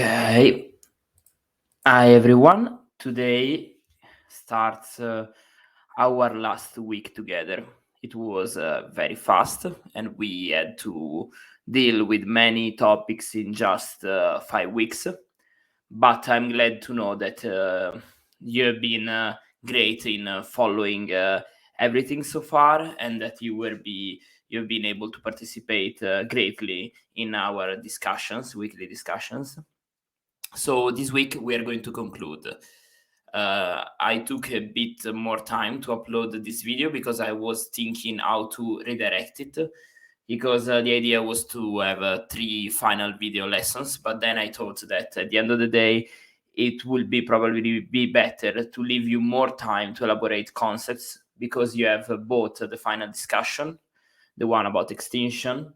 Okay. Hi everyone. Today starts our last week together. It was very fast and we had to deal with many topics in just 5 weeks. But I'm glad to know that you have been great in following everything so far, and that you've been able to participate greatly in our weekly discussions. So this week we are going to conclude. I took a bit more time to upload this video because I was thinking how to redirect it, because the idea was to have 3 final video lessons, but then I thought that at the end of the day it would be probably be better to leave you more time to elaborate concepts, because you have both the final discussion, the one about extinction,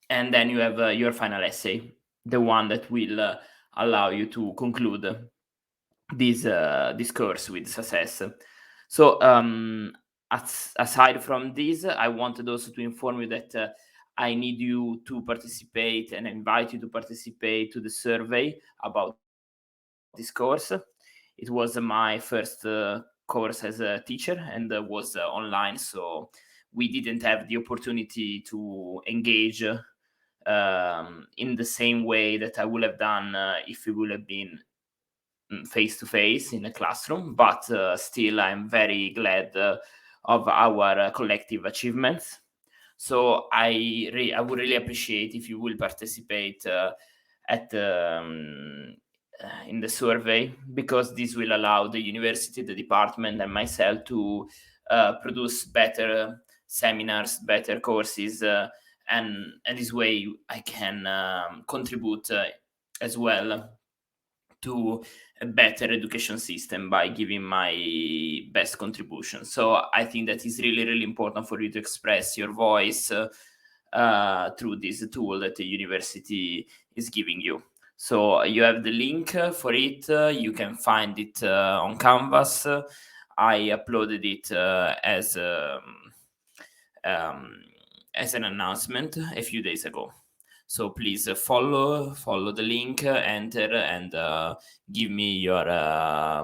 and then you have your final essay, the one that will allow you to conclude this course with success. So aside from this, I wanted also to inform you that I need you to participate and invite you to participate to the survey about this course. It was my first course as a teacher, and was online, so we didn't have the opportunity to engage in the same way that I would have done if it would have been face to face in a classroom. But still, I'm very glad of our collective achievements. So I would really appreciate if you will participate at in the survey, because this will allow the university, the department, and myself to produce better seminars, better courses, and this way I can contribute as well to a better education system by giving my best contribution. So I think that is really, really important for you to express your voice through this tool that the university is giving you. So you have the link for it. You can find it on Canvas. I uploaded it as an announcement a few days ago. So please follow the link, enter, and give me your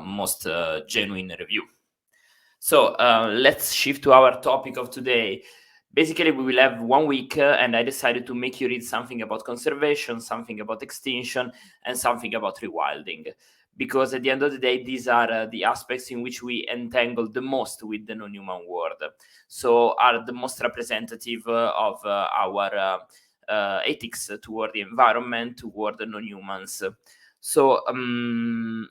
most genuine review. So let's shift to our topic of today. Basically, we will have 1 week, and I decided to make you read something about conservation, something about extinction, and something about rewilding. Because at the end of the day, these are the aspects in which we entangle the most with the non-human world. So are the most representative of our ethics toward the environment, toward the non-humans. So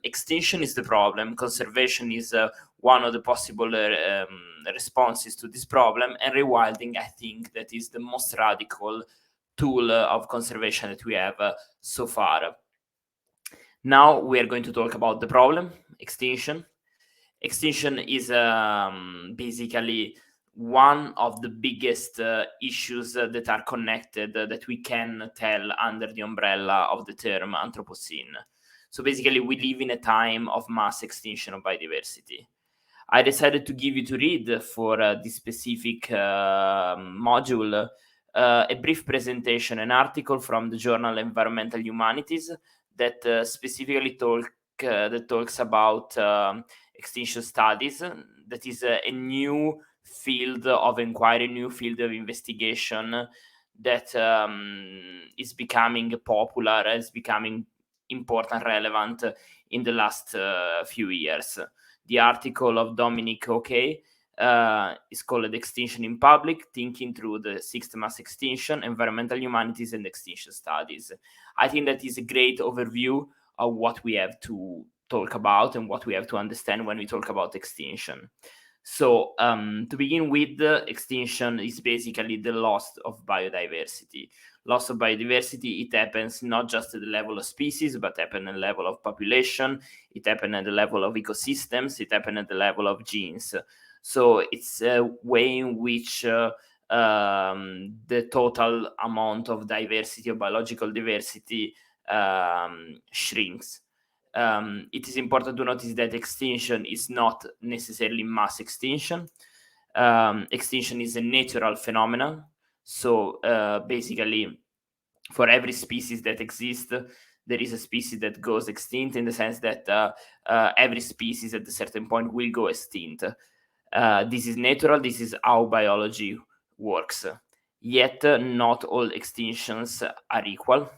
extinction is the problem. Conservation is one of the possible responses to this problem, and rewilding, I think, that is the most radical tool of conservation that we have so far. Now we are going to talk about the problem, extinction. Extinction is basically one of the biggest issues that are connected, that we can tell under the umbrella of the term Anthropocene. So basically, we live in a time of mass extinction of biodiversity. I decided to give you to read for this specific module a brief presentation, an article from the journal Environmental Humanities that specifically talks about extinction studies. That is a new field of inquiry, new field of investigation that is becoming popular, is becoming important, relevant in the last few years. The article of Dominic Okay is called Extinction in Public, Thinking Through the Sixth Mass Extinction, Environmental Humanities and Extinction Studies. I think that is a great overview of what we have to talk about and what we have to understand when we talk about extinction. So to begin with, extinction is basically the loss of biodiversity. Loss of biodiversity, it happens not just at the level of species, but happen at the level of population, it happens at the level of ecosystems, it happens at the level of genes. So it's a way in which the total amount of diversity, of biological diversity, shrinks. It is important to notice that extinction is not necessarily mass extinction. Extinction is a natural phenomenon. So basically, for every species that exists, there is a species that goes extinct, in the sense that every species at a certain point will go extinct. This is natural, this is how biology works. Yet, not all extinctions are equal.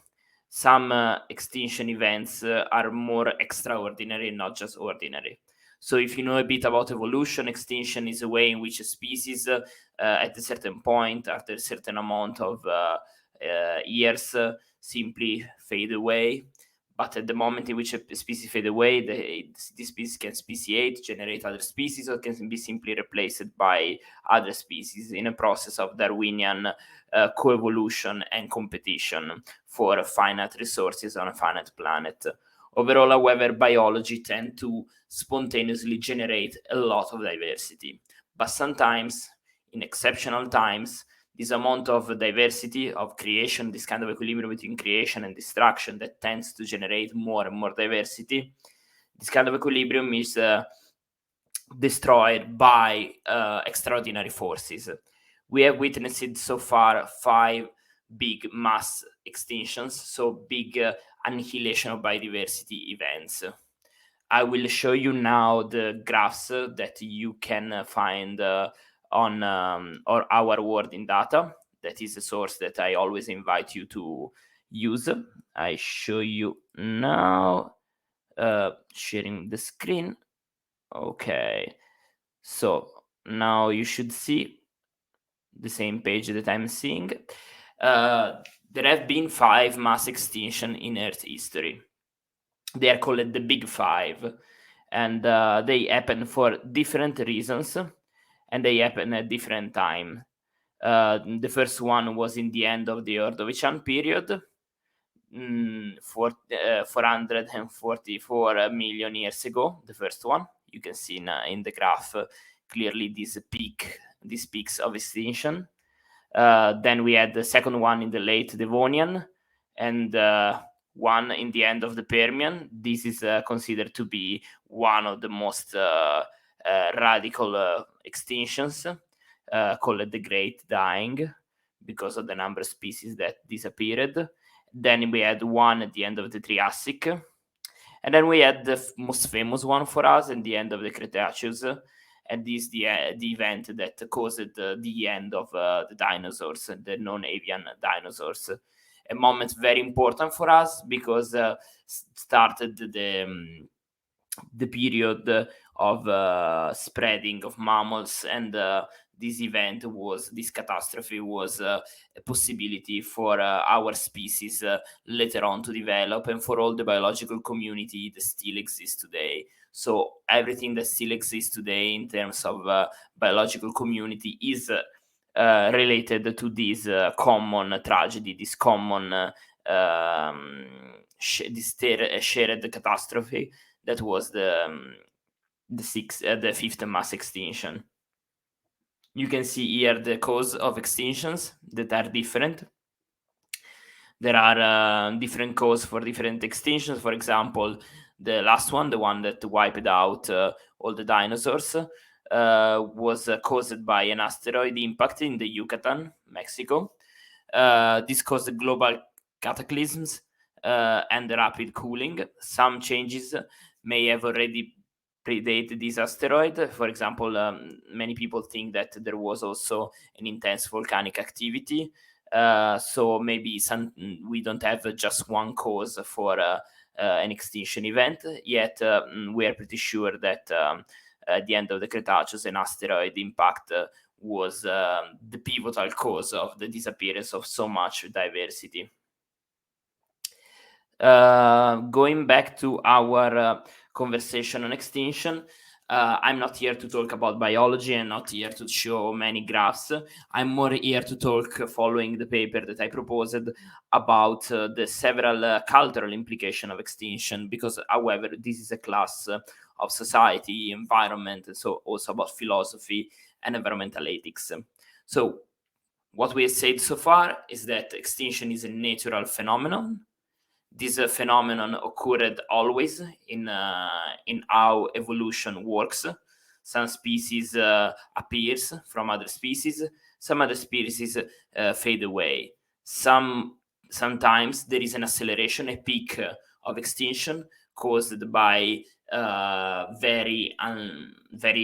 Some extinction events are more extraordinary, not just ordinary. So, if you know a bit about evolution, extinction is a way in which a species, at a certain point, after a certain amount of years, simply fade away. But at the moment in which a species fade away, this species can speciate, generate other species, or can be simply replaced by other species in a process of Darwinian coevolution and competition for finite resources on a finite planet. Overall, however, biology tends to spontaneously generate a lot of diversity. But sometimes, in exceptional times, this amount of diversity of creation, this kind of equilibrium between creation and destruction that tends to generate more and more diversity, this kind of equilibrium is destroyed by extraordinary forces. We have witnessed so far 5 big mass extinctions, so big annihilation of biodiversity events. I will show you now the graphs that you can find on our Word in Data. That is a source that I always invite you to use. I show you now, sharing the screen. Okay, so now you should see the same page that I'm seeing. There have been 5 mass extinction in Earth history. They are called the Big Five, and they happen for different reasons, and they happen at different time. The first one was in the end of the Ordovician period, 444 million years ago. The first one, you can see in the graph clearly this peaks of extinction. Then we had the second one in the late Devonian, and one in the end of the Permian. This is considered to be one of the most radical extinctions, called the Great Dying, because of the number of species that disappeared. Then we had one at the end of the Triassic, and then we had the most famous one for us at the end of the Cretaceous, and this is the event that caused the end of the dinosaurs, the non-avian dinosaurs. A moment very important for us, because started the period of spreading of mammals, and this catastrophe was a possibility for our species later on to develop, and for all the biological community that still exists today. So everything that still exists today in terms of biological community is related to this common tragedy, this common shared catastrophe that was the fifth mass extinction. You can see here the cause of extinctions that are different. There are different causes for different extinctions. For example, the last one, the one that wiped out all the dinosaurs, was caused by an asteroid impact in the Yucatan, Mexico. This caused global cataclysms and rapid cooling. Some changes may have already predated this asteroid. For example, many people think that there was also an intense volcanic activity. So maybe we don't have just one cause for an extinction event, yet we are pretty sure that at the end of the Cretaceous, an asteroid impact was the pivotal cause of the disappearance of so much diversity. Going back to our conversation on extinction, I'm not here to talk about biology and not here to show many graphs. I'm more here to talk, following the paper that I proposed, about the several cultural implications of extinction, because, however, this is a class of society, environment, and so also about philosophy and environmental ethics. So what we have said so far is that extinction is a natural phenomenon. This phenomenon occurred always in how evolution works. Some species appears from other species. Some other species fade away. Some sometimes there is an acceleration, a peak of extinction caused by very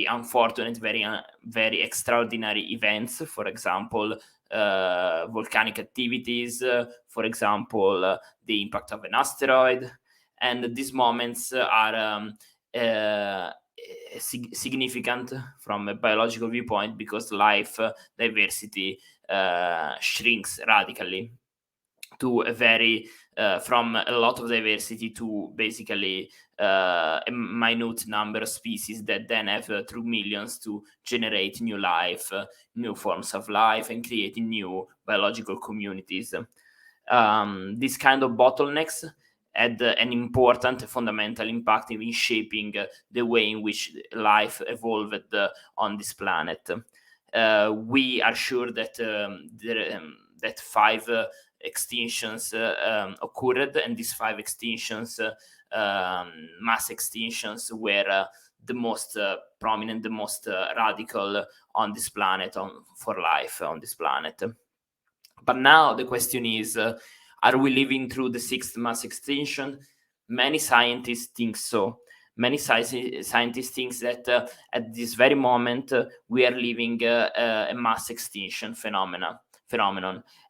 unfortunate, very extraordinary events. For example, volcanic activities, for example, the impact of an asteroid. And these moments are significant from a biological viewpoint because life diversity shrinks radically to a very from a lot of diversity to basically a minute number of species that then have through millions to generate new life, new forms of life, and creating new biological communities. These kind of bottlenecks had an important fundamental impact in shaping the way in which life evolved on this planet. We are sure that that 5 extinctions occurred, and these 5 extinctions, mass extinctions, were the most prominent, the most radical on this planet, for life on this planet. But now the question is, are we living through the 6th mass extinction? Many scientists think so. Many scientists think that at this very moment we are living a mass extinction phenomenon,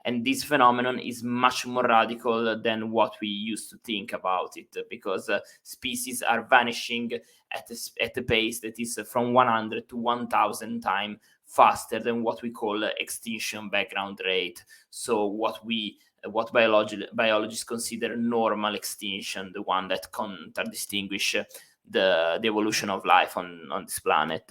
and this phenomenon is much more radical than what we used to think about it, because species are vanishing at a pace that is from 100 to 1000 times faster than what we call extinction background rate. So what biologists consider normal extinction, the one that distinguish the evolution of life on this planet.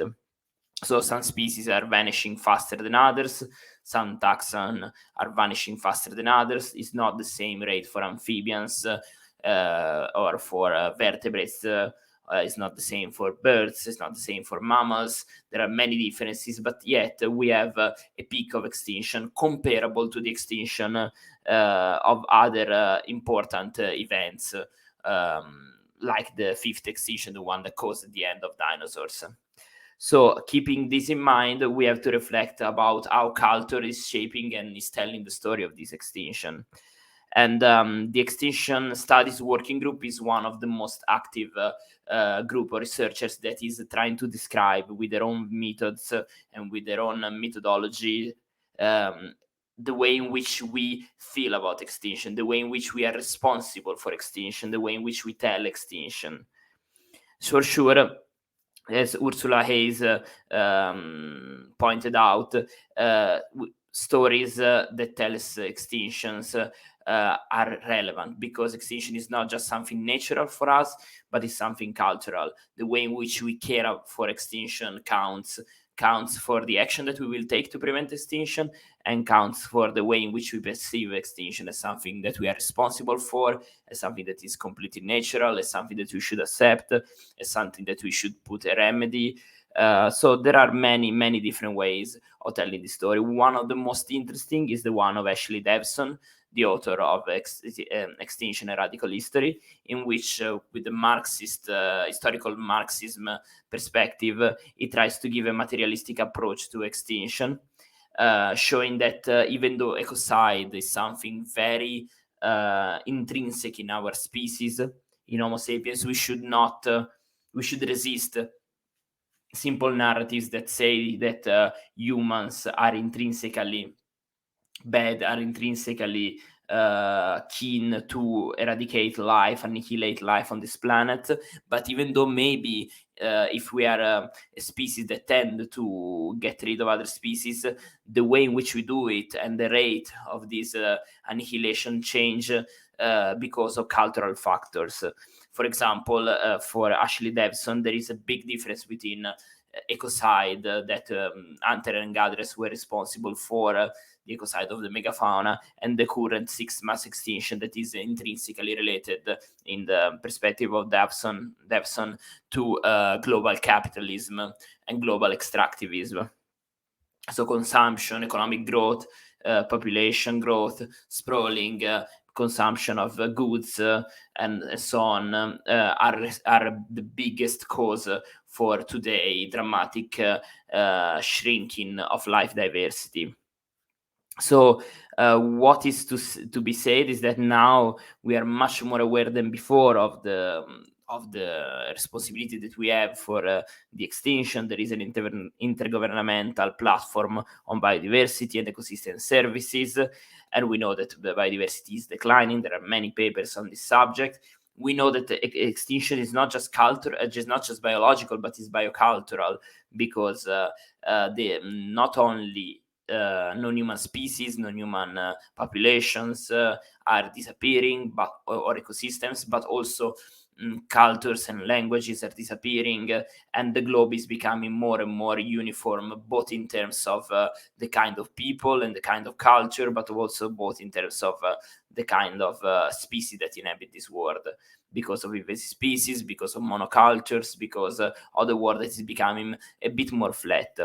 So some species are vanishing faster than others, some taxon are vanishing faster than others. It's not the same rate for amphibians or for vertebrates. It's not the same for birds, it's not the same for mammals. There are many differences, but yet we have a peak of extinction comparable to the extinction of other important events, like the 5th extinction, the one that caused the end of dinosaurs. So keeping this in mind, we have to reflect about how culture is shaping and is telling the story of this extinction. And the Extinction Studies Working Group is one of the most active group of researchers that is trying to describe with their own methods and with their own methodology the way in which we feel about extinction, the way in which we are responsible for extinction, the way in which we tell extinction. For sure, as Ursula Hayes pointed out, stories that tell us extinctions are relevant, because extinction is not just something natural for us, but it's something cultural. The way in which we care for extinction counts for the action that we will take to prevent extinction, and counts for the way in which we perceive extinction as something that we are responsible for, as something that is completely natural, as something that we should accept, as something that we should put a remedy. So there are many different ways of telling the story. One of the most interesting is the one of Ashley Davison, the author of Extinction and Radical History, in which, with the Marxist, historical Marxism perspective, he tries to give a materialistic approach to extinction, showing that even though ecocide is something very intrinsic in our species, in Homo sapiens, we should resist simple narratives that say that humans are intrinsically bad, are intrinsically keen to eradicate life, annihilate life on this planet. But even though maybe if we are a species that tend to get rid of other species, the way in which we do it and the rate of this annihilation change because of cultural factors. For example, for Ashley Davison, there is a big difference between ecocide that hunter and gatherers were responsible for, the ecocide of the megafauna, and the current 6th mass extinction that is intrinsically related, in the perspective of Davison, to global capitalism and global extractivism. So consumption, economic growth, population growth, sprawling, consumption of goods, and so on, are the biggest cause for today dramatic shrinking of life diversity. So what is to be said is that now we are much more aware than before of the responsibility that we have for the extinction. There is an intergovernmental platform on biodiversity and ecosystem services, and we know that the biodiversity is declining. There are many papers on this subject. We know that the extinction is not just not just biological, but is biocultural, because not only non-human species, non-human populations are disappearing, or ecosystems, but also cultures and languages are disappearing, and the globe is becoming more and more uniform, both in terms of the kind of people and the kind of culture, but also both in terms of the kind of species that inhabit this world. Because of invasive species, because of monocultures, because of the world that is becoming a bit more flat,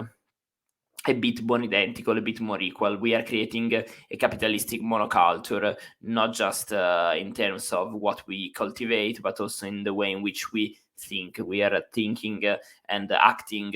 a bit more identical, a bit more equal. We are creating a capitalistic monoculture, not just in terms of what we cultivate, but also in the way in which we think. We are thinking and acting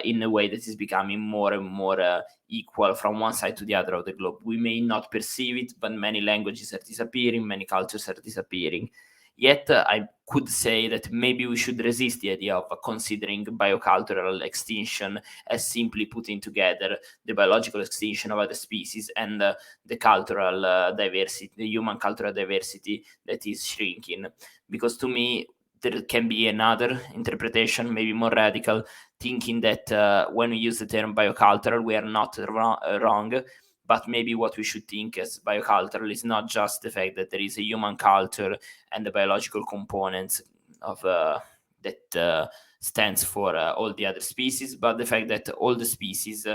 in a way that is becoming more and more equal from one side to the other of the globe. We may not perceive it, but many languages are disappearing, many cultures are disappearing. Yet, I could say that maybe we should resist the idea of considering biocultural extinction as simply putting together the biological extinction of other species and the cultural diversity, the human cultural diversity that is shrinking. Because to me, there can be another interpretation, maybe more radical, thinking that when we use the term biocultural, we are not wrong, but maybe what we should think as biocultural is not just the fact that there is a human culture and the biological components of that stands for all the other species, but the fact that all the species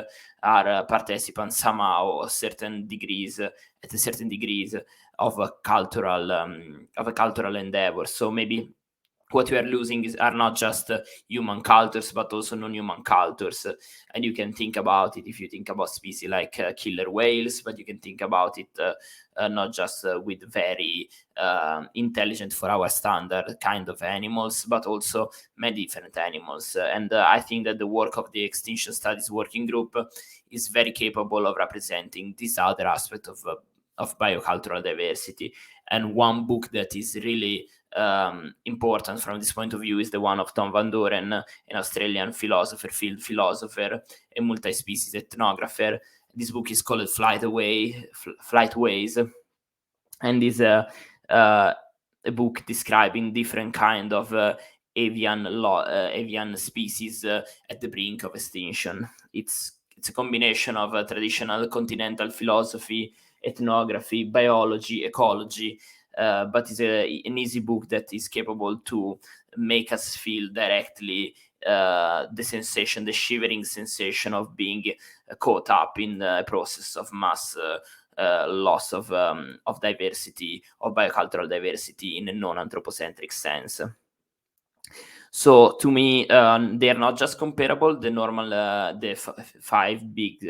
are participants somehow certain degrees at a certain degrees of a cultural endeavor. So maybe what we are losing are not just human cultures, but also non-human cultures. And you can think about it if you think about species like killer whales, but you can think about it not just with very intelligent for our standard kind of animals, but also many different animals. And I think that the work of the Extinction Studies Working Group is very capable of representing this other aspect of biocultural diversity. And one book that is really important from this point of view is the one of Tom Van Doren, an Australian philosopher, field philosopher, a multi-species ethnographer. This book is called Flightways, and is a book describing different kind of avian species at the brink of extinction. It's a combination of traditional continental philosophy, ethnography, biology, ecology, but it's an easy book that is capable to make us feel directly the shivering sensation of being caught up in a process of mass loss of diversity, of biocultural diversity in a non-anthropocentric sense. So to me, they are not just comparable. The normal, the five big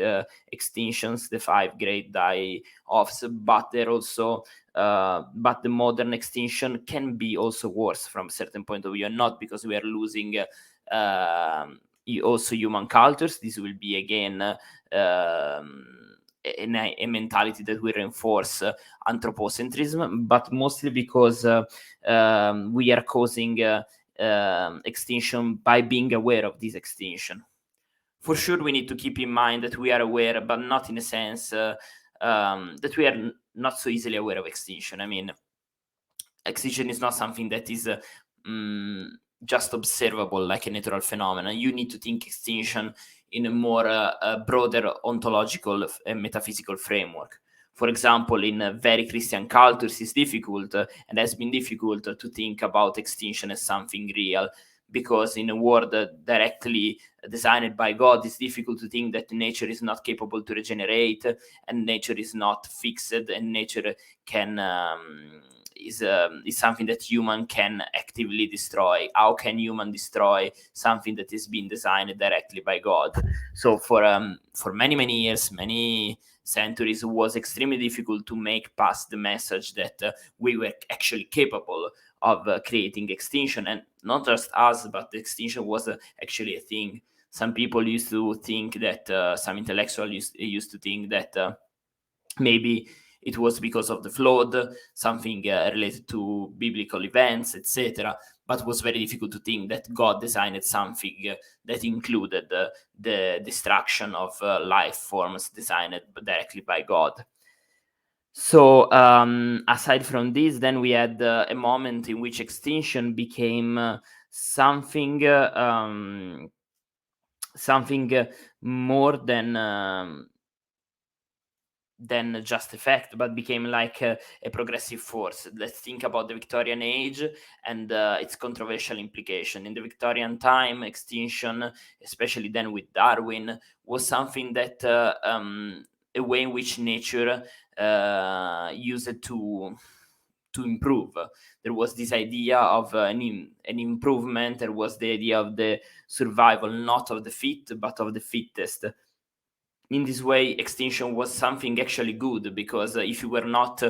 extinctions, the five great die-offs, but they're also, but the modern extinction can be also worse from a certain point of view, and not because we are losing also human cultures. This will be again a mentality that will reinforce anthropocentrism, but mostly because we are causing extinction by being aware of this extinction. For sure, we need to keep in mind that we are aware, but not in a sense that we are not so easily aware of extinction. I mean, extinction is not something that is just observable like a natural phenomenon. You need to think extinction in a more broader ontological and metaphysical framework. For example, in very Christian cultures, it's difficult and has been difficult to think about extinction as something real, because in a world directly designed by God, it's difficult to think that nature is not capable to regenerate, and nature is not fixed, and nature can is something that human can actively destroy. How can human destroy something that is being designed directly by God? So for many years, many centuries, it was extremely difficult to make pass the message that we were actually capable of creating extinction, and not just us, but the extinction was actually a thing. Some people used to think that some intellectuals used to think that Maybe it was because of the flood, something related to biblical events, etc. But it was very difficult to think that God designed something that included the destruction of life forms designed directly by God. So aside from this, then we had a moment in which extinction became something more than just a fact, but became like a progressive force. Let's think about the Victorian age and its controversial implication. In the Victorian time, extinction, especially then with Darwin, was something that a way in which nature used it to improve. There was this idea of an improvement. There was the idea of the survival, not of the fit, but of the fittest. In this way, extinction was something actually good, because if you were not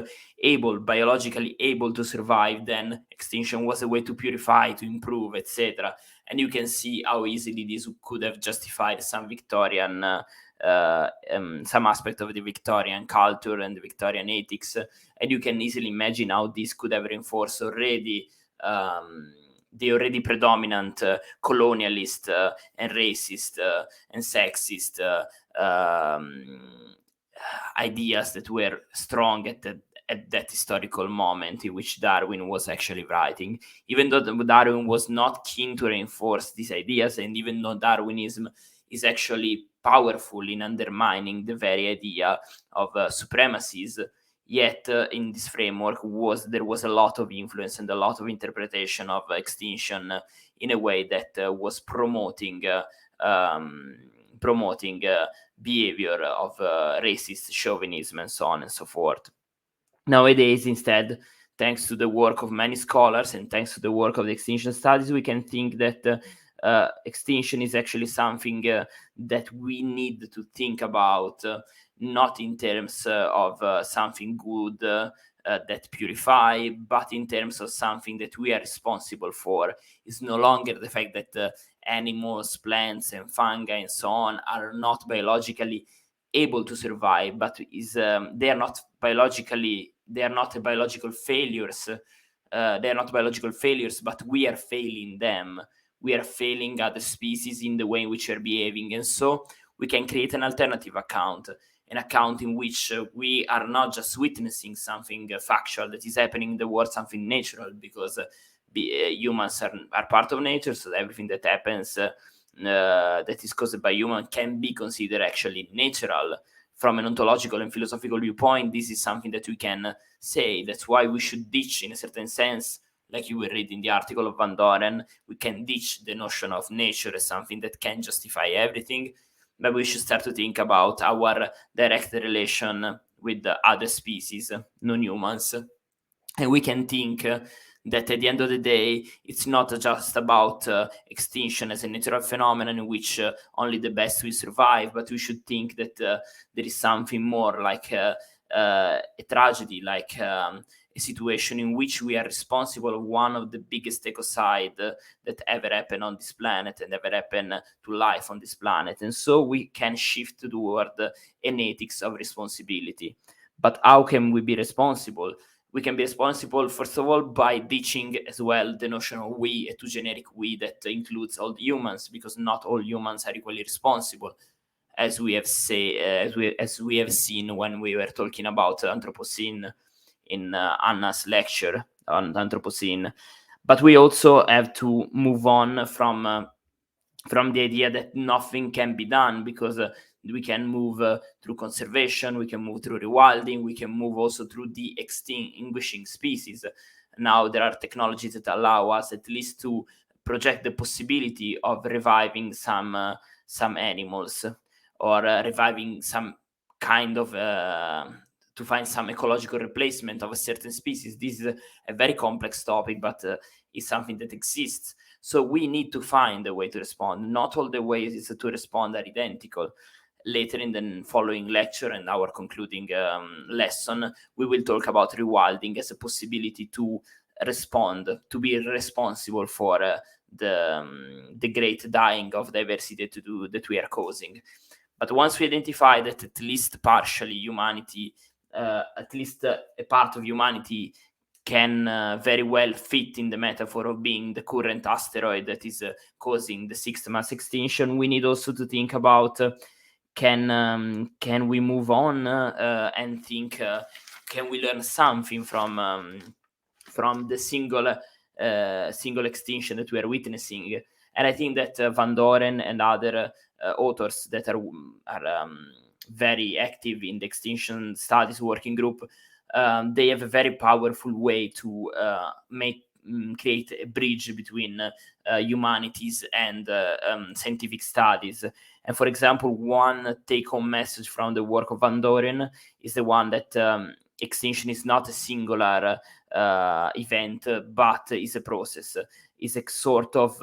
biologically able to survive, then extinction was a way to purify, to improve, etc. And you can see how easily this could have justified some Victorian some aspect of the Victorian culture and the Victorian ethics, and you can easily imagine how this could have reinforced already the already predominant colonialist and racist and sexist ideas that were strong at that historical moment in which Darwin was actually writing. Even though Darwin was not keen to reinforce these ideas, and even though Darwinism is actually powerful in undermining the very idea of supremacies, yet in this framework there was a lot of influence and a lot of interpretation of extinction in a way that was promoting behavior of racist chauvinism and so on and so forth. Nowadays, instead, thanks to the work of many scholars and thanks to the work of the extinction studies, we can think that extinction is actually something that we need to think about, not in terms of something good that purify, but in terms of something that we are responsible for. It's no longer the fact that animals, plants, and fungi and so on are not biologically able to survive, but they are not biological failures. They are not biological failures, but we are failing them. We are failing other species in the way in which they're behaving, and so we can create an alternative account, an account in which we are not just witnessing something factual that is happening in the world, something natural, because humans are part of nature, so everything that happens that is caused by human can be considered actually natural. From an ontological and philosophical viewpoint, this is something that we can say. That's why we should ditch, in a certain sense, like you were reading the article of Van Doren, we can ditch the notion of nature as something that can justify everything, but we should start to think about our direct relation with the other species, non-humans. And we can think that at the end of the day, it's not just about extinction as a natural phenomenon in which only the best will survive, but we should think that there is something more, like a tragedy, like a situation in which we are responsible for one of the biggest ecocide that ever happened on this planet and ever happened to life on this planet. And so we can shift toward an ethics of responsibility. But how can we be responsible? We can be responsible, first of all, by ditching as well the notion of we, a too generic we that includes all the humans, because not all humans are equally responsible, as we have seen when we were talking about Anthropocene in Anna's lecture on Anthropocene. But we also have to move on from the idea that nothing can be done, because we can move through conservation, we can move through rewilding, we can move also through the extinguishing species. Now there are technologies that allow us at least to project the possibility of reviving some animals, or reviving some kind of to find some ecological replacement of a certain species. This is a very complex topic, but it's something that exists. So we need to find a way to respond. Not all the ways to respond are identical. Later in the following lecture and our concluding lesson, we will talk about rewilding as a possibility to respond, to be responsible for the great dying of diversity that we are causing. But once we identify that at least partially humanity at least a part of humanity can very well fit in the metaphor of being the current asteroid that is causing the sixth mass extinction, we need also to think about can we move on and think can we learn something from the single extinction that we are witnessing. And I think that Van Doren and other authors that are very active in the extinction studies working group, they have a very powerful way to create a bridge between humanities and scientific studies. And for example, one take-home message from the work of Van Doren is the one that extinction is not a singular event, but is a process, is a sort of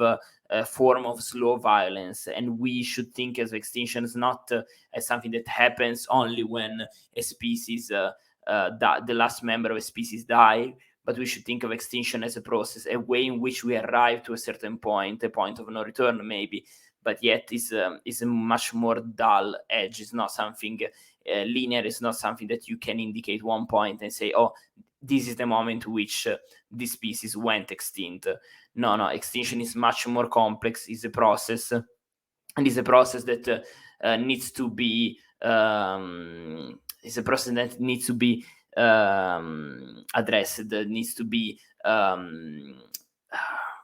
form of slow violence. And we should think of extinction as not as something that happens only when a species, the last member of a species die, but we should think of extinction as a process, a way in which we arrive to a certain point, a point of no return maybe, but yet is a much more dull edge. It's not something linear. It's not something that you can indicate one point and say, oh, this is the moment to which this species went extinct. No, extinction is much more complex. It's a process, and it's a process that needs to be addressed, needs to be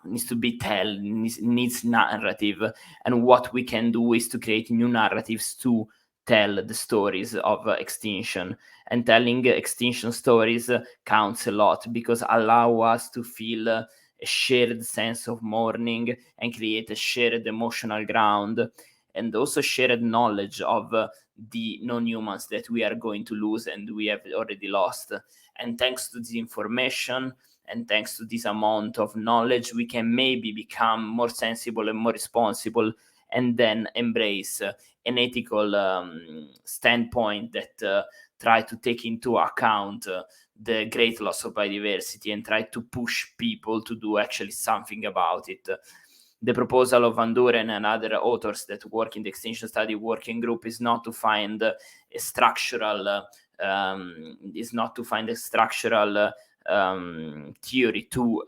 needs narrative. And what we can do is to create new narratives to tell the stories of extinction. And telling extinction stories counts a lot, because allow us to feel a shared sense of mourning and create a shared emotional ground, and also shared knowledge of the non-humans that we are going to lose and we have already lost. And thanks to this information and thanks to this amount of knowledge, we can maybe become more sensible and more responsible, and then embrace an ethical standpoint that try to take into account the great loss of biodiversity and try to push people to do actually something about it. The proposal of Van Doren and other authors that work in the Extinction Study Working Group is not to find a structural theory to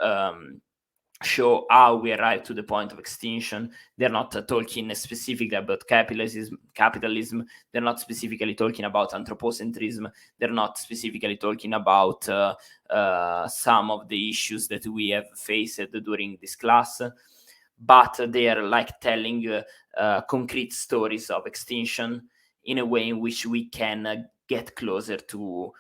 show how we arrive to the point of extinction. They're not talking specifically about capitalism. They're not specifically talking about anthropocentrism. They're not specifically talking about some of the issues that we have faced during this class, but they are like telling concrete stories of extinction in a way in which we can get closer to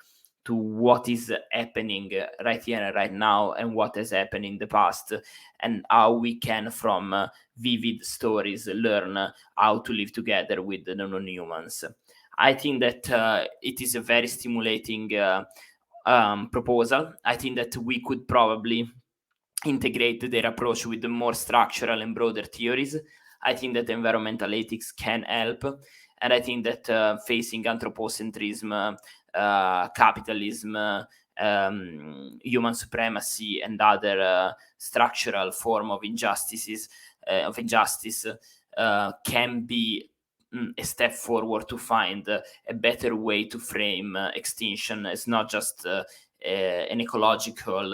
what is happening right here and right now, and what has happened in the past, and how we can, from vivid stories, learn how to live together with the non-humans. I think that it is a very stimulating proposal. I think that we could probably integrate their approach with the more structural and broader theories. I think that environmental ethics can help, and I think that facing anthropocentrism, capitalism, human supremacy, and other structural form of injustice can be a step forward to find a better way to frame extinction as not just an ecological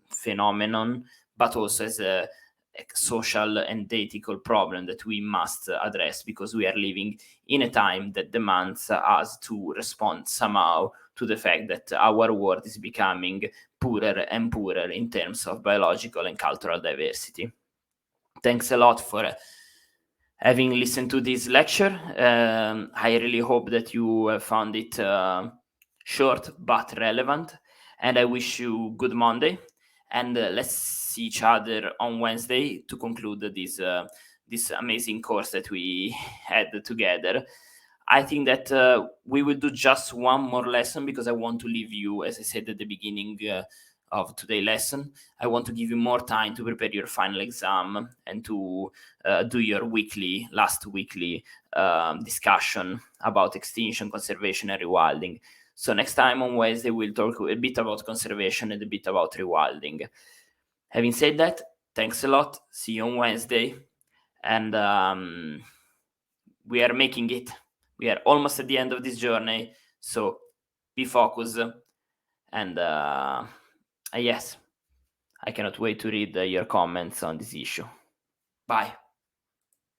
phenomenon, but also as a social and ethical problem that we must address, because we are living in a time that demands us to respond somehow to the fact that our world is becoming poorer and poorer in terms of biological and cultural diversity. Thanks a lot for having listened to this lecture. I really hope that you found it short but relevant, and I wish you good Monday. And let's see each other on Wednesday to conclude this amazing course that we had together. I think that we will do just one more lesson, because I want to leave you, as I said at the beginning of today's lesson, I want to give you more time to prepare your final exam and to do your last weekly discussion about extinction, conservation, and rewilding. So next time on Wednesday, we'll talk a bit about conservation and a bit about rewilding. Having said that, thanks a lot. See you on Wednesday. And we are making it. We are almost at the end of this journey. So be focused, and yes, I cannot wait to read your comments on this issue. Bye.